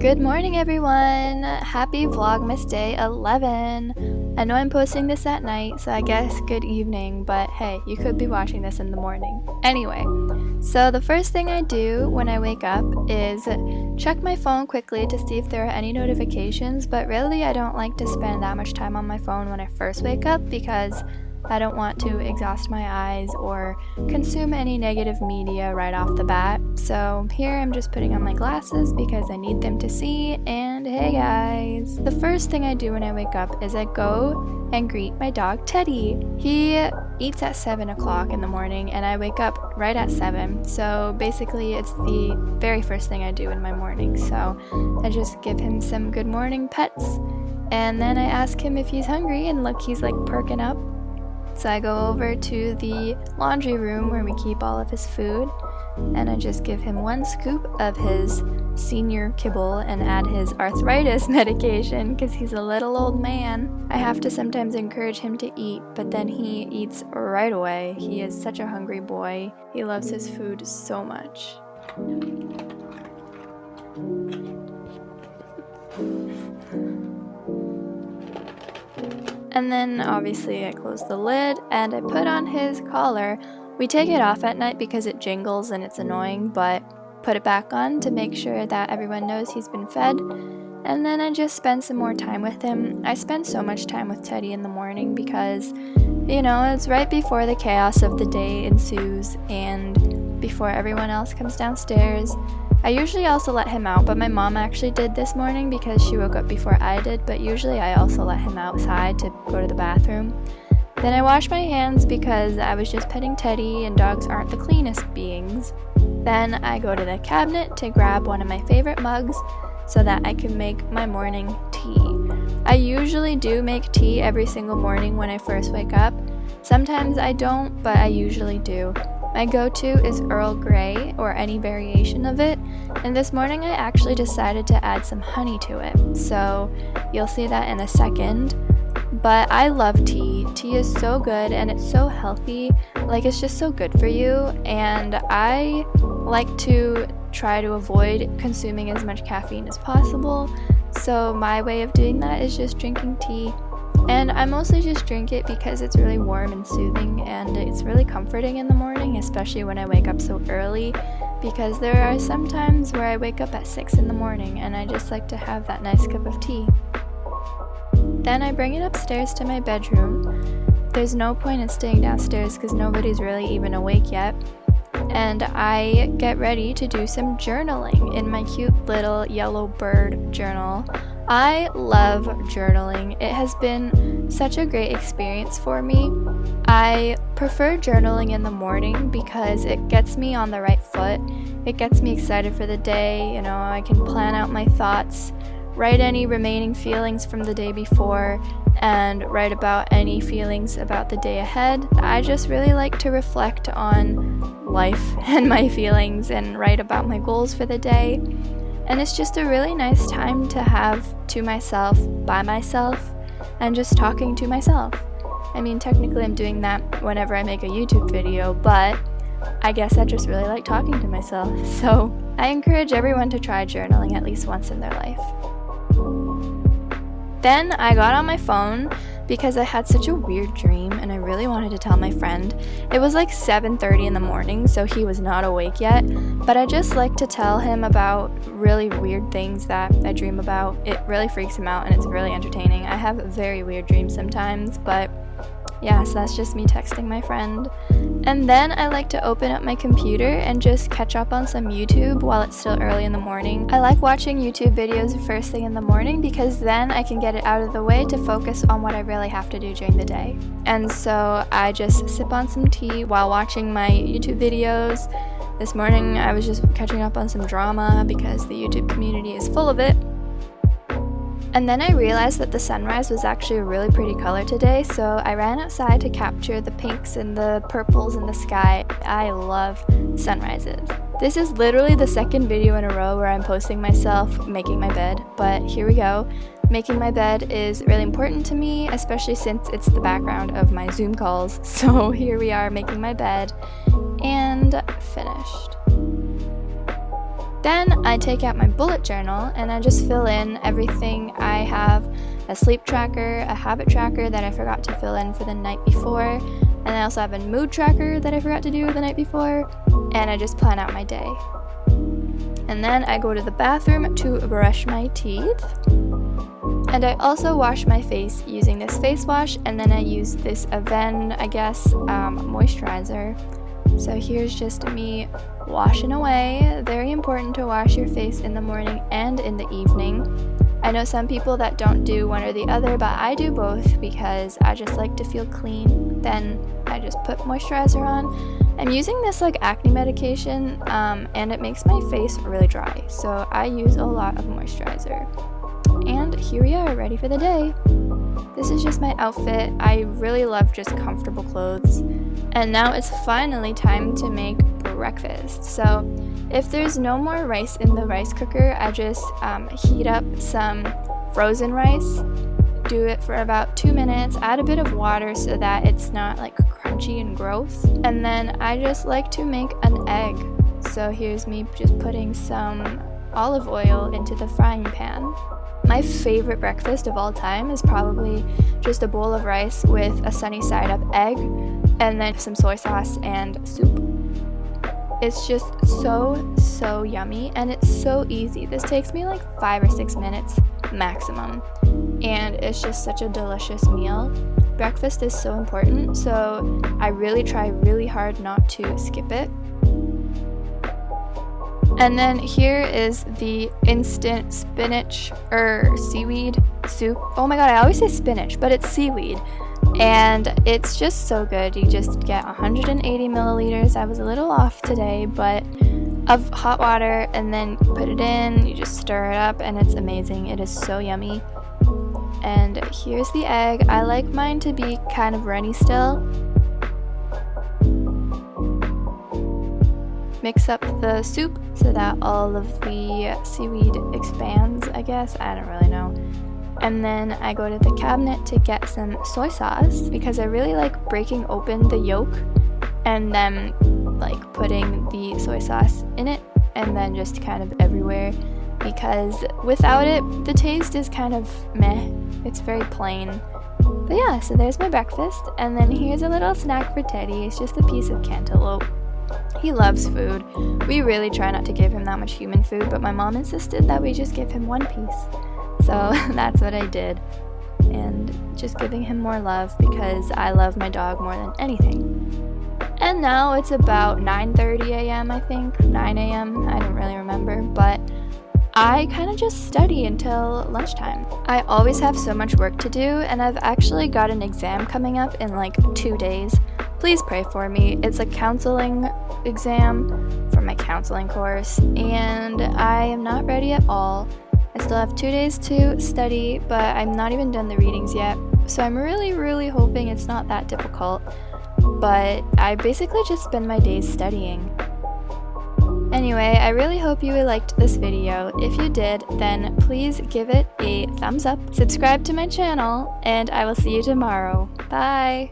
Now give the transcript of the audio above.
Good morning, everyone! Happy Vlogmas Day 11! I know I'm posting this at night, so I guess good evening, but hey, you could be watching this in the morning. Anyway, so the first thing I do when I wake up is check my phone quickly to see if there are any notifications, but really I don't like to spend that much time on my phone when I first wake up because I don't want to exhaust my eyes or consume any negative media right off the bat. So here I'm just putting on my glasses because I need them to see. And hey guys! The first thing I do when I wake up is I go and greet my dog Teddy. He eats at 7 o'clock in the morning and I wake up right at 7. So basically it's the very first thing I do in my morning. So I just give him some good morning pets and then I ask him if he's hungry, and look, he's like perking up. So I go over to the laundry room where we keep all of his food, and I just give him one scoop of his senior kibble and add his arthritis medication because he's a little old man. I have to sometimes encourage him to eat, but then he eats right away. He is such a hungry boy. He loves his food so much. And then obviously I close the lid and I put on his collar. We take it off at night because it jingles and it's annoying, but put it back on to make sure that everyone knows he's been fed. And then I just spend some more time with him. I spend so much time with Teddy in the morning because, you know, it's right before the chaos of the day ensues and before everyone else comes downstairs. I usually also let him out, but my mom actually did this morning because she woke up before I did, but usually I also let him outside to go to the bathroom. Then I wash my hands because I was just petting Teddy and dogs aren't the cleanest beings. Then I go to the cabinet to grab one of my favorite mugs so that I can make my morning tea. I usually do make tea every single morning when I first wake up. Sometimes I don't, but I usually do. My go-to is Earl Grey or any variation of it, and this morning I actually decided to add some honey to it, so you'll see that in a second. But I love tea. Tea is so good and it's so healthy, like it's just so good for you, and I like to try to avoid consuming as much caffeine as possible, so my way of doing that is just drinking tea. And I mostly just drink it because it's really warm and soothing and it's really comforting in the morning, especially when I wake up so early, because there are some times where I wake up at 6 in the morning and I just like to have that nice cup of tea. Then I bring it upstairs to my bedroom. There's no point in staying downstairs because nobody's really even awake yet. And I get ready to do some journaling in my cute little yellow bird journal. I love journaling. It has been such a great experience for me. I prefer journaling in the morning because it gets me on the right foot. It gets me excited for the day. You know, I can plan out my thoughts, write any remaining feelings from the day before, and write about any feelings about the day ahead. I just really like to reflect on life and my feelings and write about my goals for the day. And it's just a really nice time to have to myself, by myself, and just talking to myself. I mean, technically I'm doing that whenever I make a YouTube video, but I guess I just really like talking to myself. So I encourage everyone to try journaling at least once in their life. Then I got on my phone because I had such a weird dream and I really wanted to tell my friend. It was like 7:30 in the morning, so he was not awake yet, but I just like to tell him about really weird things that I dream about. It really freaks him out and it's really entertaining. I have very weird dreams sometimes, but yeah, so that's just me texting my friend. And then I like to open up my computer and just catch up on some YouTube while it's still early in the morning. I like watching YouTube videos first thing in the morning because then I can get it out of the way to focus on what I really have to do during the day. And so I just sip on some tea while watching my YouTube videos. This morning I was just catching up on some drama because the YouTube community is full of it. And then I realized that the sunrise was actually a really pretty color today, so I ran outside to capture the pinks and the purples in the sky. I love sunrises. This is literally the second video in a row where I'm posting myself making my bed, but here we go. Making my bed is really important to me, especially since it's the background of my Zoom calls. So here we are making my bed, and finished. Then I take out my bullet journal and I just fill in everything. I have a sleep tracker, a habit tracker that I forgot to fill in for the night before, and I also have a mood tracker that I forgot to do the night before, and I just plan out my day. And then I go to the bathroom to brush my teeth. And I also wash my face using this face wash, and then I use this Aven, moisturizer. So here's just me washing away. Very important to wash your face in the morning and in the evening. I know some people that don't do one or the other, but I do both because I just like to feel clean. Then I just put moisturizer on. I'm using this like acne medication, and it makes my face really dry, so I use a lot of moisturizer. And here we are, ready for the day. This is just my outfit. I really love just comfortable clothes. And now it's finally time to make breakfast. So if there's no more rice in the rice cooker, I just heat up some frozen rice, do it for about 2 minutes, add a bit of water so that it's not like crunchy and gross. And then I just like to make an egg. So here's me just putting some olive oil into the frying pan. My favorite breakfast of all time is probably just a bowl of rice with a sunny side up egg and then some soy sauce and soup. It's just so yummy, and it's so easy. This takes me like 5 or 6 minutes maximum, and it's just such a delicious meal. Breakfast is so important, so I really try really hard not to skip it. And then here is the instant spinach or seaweed soup. Oh my god, I always say spinach, but it's seaweed. And it's just so good. You just get 180 milliliters. I was a little off today, but of hot water, and then put it in, you just stir it up, and it's amazing. It is so yummy. And here's the egg. I like mine to be kind of runny still. Mix up the soup so that all of the seaweed expands, I guess. I don't really know. And then I go to the cabinet to get some soy sauce because I really like breaking open the yolk and then like putting the soy sauce in it and then just kind of everywhere, because without it the taste is kind of meh. It's very plain. But yeah, so there's my breakfast, and then here's a little snack for Teddy. It's just a piece of cantaloupe. He loves food. We really try not to give him that much human food, but my mom insisted that we just give him one piece. So that's what I did. And just giving him more love because I love my dog more than anything. And now it's about 9:30 a.m. I think, 9 a.m. I don't really remember, but I kind of just study until lunchtime. I always have so much work to do, and I've actually got an exam coming up in like 2 days. Please pray for me. It's a counseling exam for my counseling course, and I am not ready at all. I still have 2 days to study, but I'm not even done the readings yet, so I'm really hoping it's not that difficult. But I basically just spend my days studying. Anyway, I really hope you liked this video. If you did, then please give it a thumbs up, subscribe to my channel, and I will see you tomorrow. Bye!